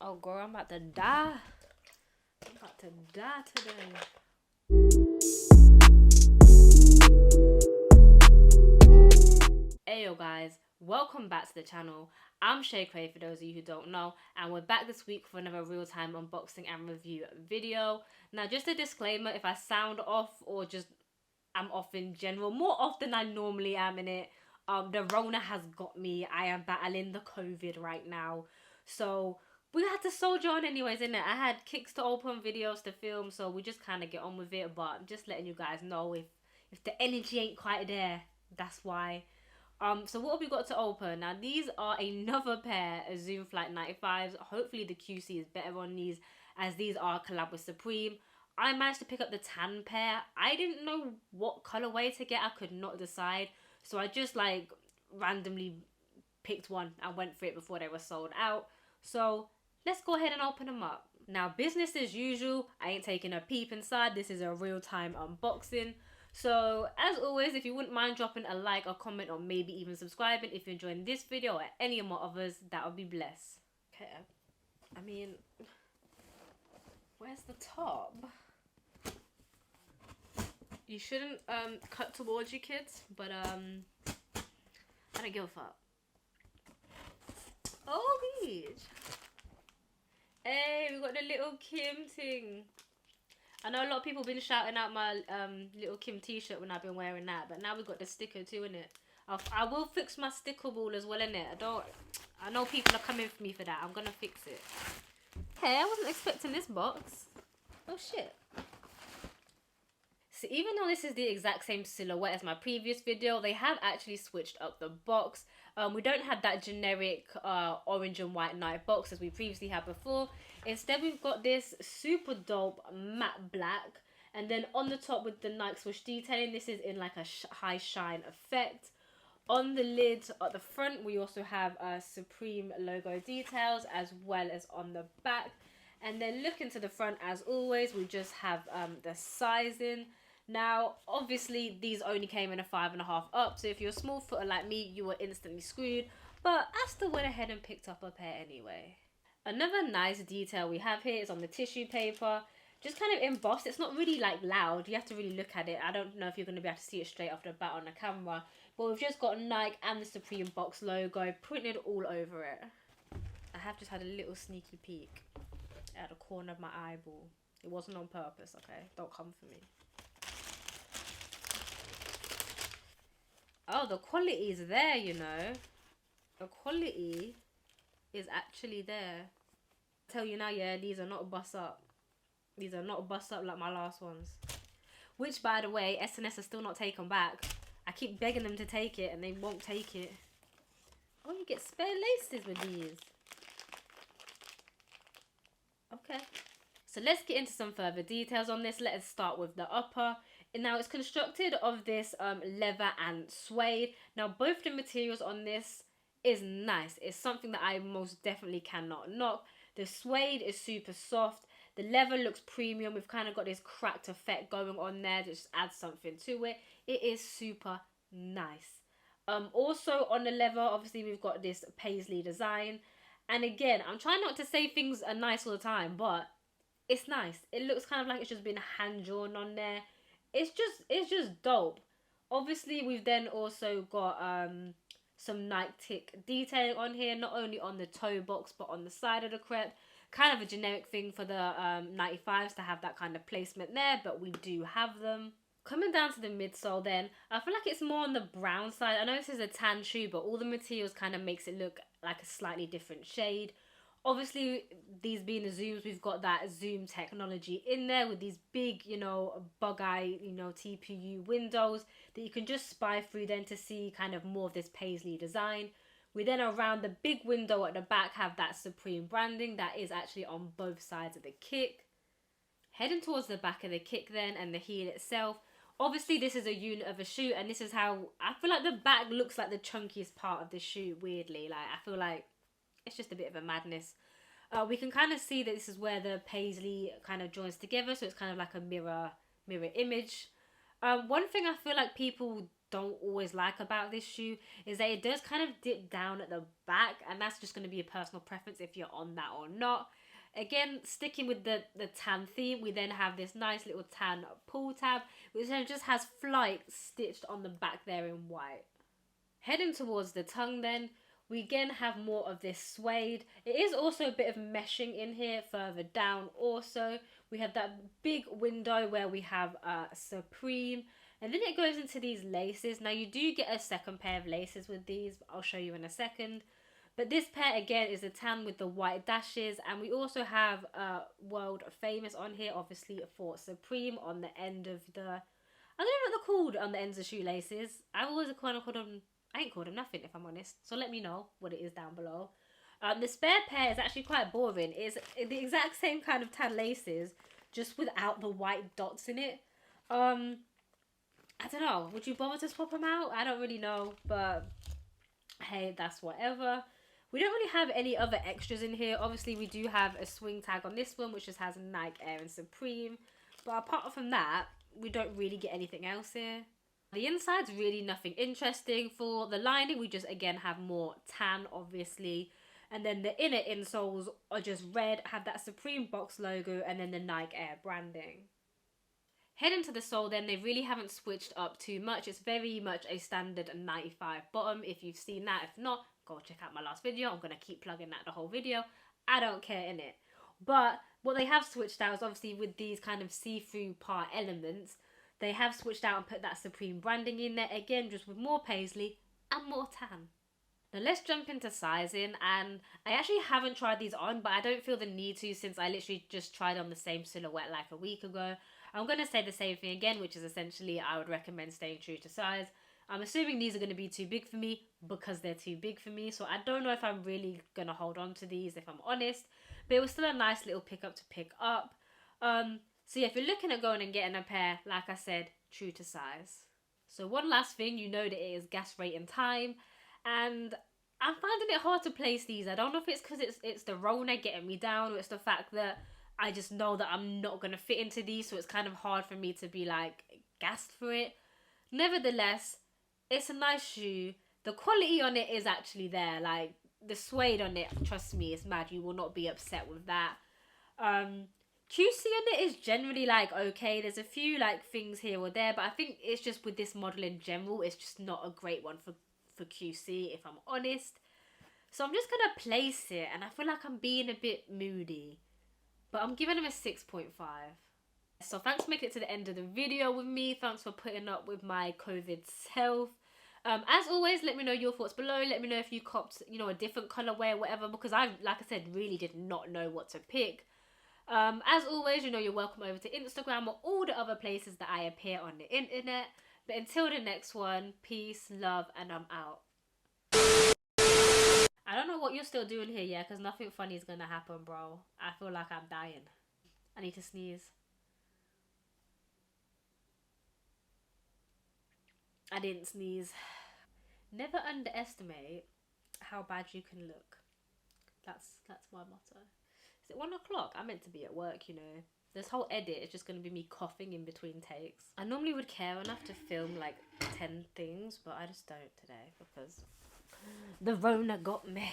Oh girl, I'm about to die. I'm about to die today. Hey yo guys, welcome back to the channel. I'm Shay Cray for those of you who don't know, and we're back this week for another real-time unboxing and review video. Now just a disclaimer, if I sound off or just I'm off in general, more off than I normally am in it, the Rona has got me. I am battling the COVID right now, so we had to soldier on anyways, innit? I had kicks to open, videos to film, so we just kind of get on with it. But I'm just letting you guys know, if the energy ain't quite there, that's why. So what have we got to open? Now these are another pair of Zoom Flight 95s. Hopefully the QC is better on these, as these are collab with Supreme. I managed to pick up the tan pair. I didn't know what colorway to get. I could not decide. So I just like randomly picked one and went for it before they were sold out. So let's go ahead and open them up. Now business as usual. I ain't taking a peep inside. This is a real-time unboxing. So as always, if you wouldn't mind dropping a like, a comment, or maybe even subscribing if you're enjoying this video or any of my others, that would be blessed. Okay, I mean, where's the top? You shouldn't cut towards you kids, but I don't give a fuck. Oh bitch. Hey, we got the little Kim thing. I know a lot of people have been shouting out my little Kim t-shirt when I've been wearing that, but now we've got the sticker too, innit? I will fix my sticker ball as well, innit? I know people are coming for me for that. I'm gonna fix it. Hey, I wasn't expecting this box. Oh shit. So even though this is the exact same silhouette as my previous video, they have actually switched up the box. We don't have that generic orange and white night box as we previously had before. Instead, we've got this super dope matte black. And then on the top with the Nike swoosh detailing, this is in like a high shine effect. On the lid at the front, we also have Supreme logo details as well as on the back. And then looking to the front, as always, we just have the sizing. Now, obviously, these only came in a 5.5 up, so if you're a small footer like me, you were instantly screwed, but I still went ahead and picked up a pair anyway. Another nice detail we have here is on the tissue paper, just kind of embossed. It's not really like loud, you have to really look at it. I don't know if you're going to be able to see it straight off the bat on the camera, but we've just got Nike and the Supreme box logo printed all over it. I have just had a little sneaky peek at the corner of my eyeball. It wasn't on purpose, okay? Don't come for me. Oh, the quality is there, you know. The quality is actually there. I tell you now, yeah, these are not a bust up. These are not a bust up like my last ones. Which, by the way, SNS are still not taken back. I keep begging them to take it and they won't take it. Oh, you get spare laces with these. Okay. So let's get into some further details on this. Let us start with the upper. And now it's constructed of this leather and suede. Now both the materials on this is nice. It's something that I most definitely cannot knock. The suede is super soft. The leather looks premium. We've kind of got this cracked effect going on there. Just adds something to it. It is super nice. Also on the leather, obviously we've got this paisley design. And again, I'm trying not to say things are nice all the time, but it's nice. It looks kind of like it's just been hand drawn on there. It's just dope. Obviously, we've then also got some Nike tick detailing on here, not only on the toe box but on the side of the crepe. Kind of a generic thing for the 95s to have that kind of placement there, but we do have them. Coming down to the midsole then, I feel like it's more on the brown side. I know this is a tan shoe, but all the materials kind of makes it look like a slightly different shade. Obviously, these being the Zooms, we've got that Zoom technology in there with these big, you know, bug eye, you know, TPU windows that you can just spy through then to see kind of more of this paisley design. We then around the big window at the back have that Supreme branding that is actually on both sides of the kick. Heading towards the back of the kick then and the heel itself. Obviously, this is a unit of a shoe, and this is how I feel like the back looks like the chunkiest part of the shoe, weirdly. Like, I feel like it's just a bit of a madness. We can kind of see that this is where the paisley kind of joins together, so it's kind of like a mirror image. One thing I feel like people don't always like about this shoe is that it does kind of dip down at the back, and that's just going to be a personal preference if you're on that or not. Again, sticking with the tan theme, we then have this nice little tan pull tab, which then just has Flight stitched on the back there in white. Heading towards the tongue then, we again have more of this suede. It is also a bit of meshing in here further down also. We have that big window where we have Supreme. And then it goes into these laces. Now you do get a second pair of laces with these. I'll show you in a second. But this pair again is the tan with the white dashes. And we also have World Famous on here, obviously for Supreme on the end of the... I don't know what they're called on the ends of shoelaces. I've always kind of called them... I ain't called them nothing if I'm honest. So let me know what it is down below. The spare pair is actually quite boring. It's the exact same kind of tan laces, just without the white dots in it. I don't know. Would you bother to swap them out? I don't really know. But hey, that's whatever. We don't really have any other extras in here. Obviously, we do have a swing tag on this one, which just has Nike Air and Supreme. But apart from that, we don't really get anything else here. The inside's really nothing interesting. For the lining, we just again have more tan, obviously. And then the inner insoles are just red, have that Supreme box logo, and then the Nike Air branding. Heading to the sole then, they really haven't switched up too much. It's very much a standard 95 bottom. If you've seen that, if not, go check out my last video. I'm going to keep plugging that the whole video. I don't care in it. But what they have switched out is obviously with these kind of see-through part elements, they have switched out and put that Supreme branding in there. Again, just with more paisley and more tan. Now let's jump into sizing, and I actually haven't tried these on, but I don't feel the need to since I literally just tried on the same silhouette like a week ago. I'm going to say the same thing again, which is essentially I would recommend staying true to size. I'm assuming these are going to be too big for me because they're too big for me, so I don't know if I'm really going to hold on to these if I'm honest, but it was still a nice little pickup to pick up. So yeah, if you're looking at going and getting a pair, like I said, true to size. So one last thing, you know that it is gas rating time, and I'm finding it hard to place these. I don't know if it's because it's the Rona getting me down, or it's the fact that I just know that I'm not going to fit into these, so it's kind of hard for me to be like gassed for it. Nevertheless, it's a nice shoe. The quality on it is actually there. Like the suede on it, trust me, it's mad. You will not be upset with that. QC on it is generally like okay. There's a few like things here or there, but I think it's just with this model in general, it's just not a great one for QC if I'm honest. So I'm just gonna place it, and I feel like I'm being a bit moody, but I'm giving him a 6.5. So thanks for making it to the end of the video with me. Thanks for putting up with my COVID self. As always, let me know your thoughts below. Let me know if you copped, you know, a different colorway or whatever, because I, like I said, really did not know what to pick. As always, you know, you're welcome over to Instagram or all the other places that I appear on the internet. But until the next one, peace, love, and I'm out. I don't know what you're still doing here, yeah, because nothing funny is going to happen, bro. I feel like I'm dying. I need to sneeze. I didn't sneeze. Never underestimate how bad you can look. That's my motto. Is it 1 o'clock? I'm meant to be at work, you know. This whole edit is just going to be me coughing in between takes. I normally would care enough to film like 10 things, but I just don't today because the Rona got me.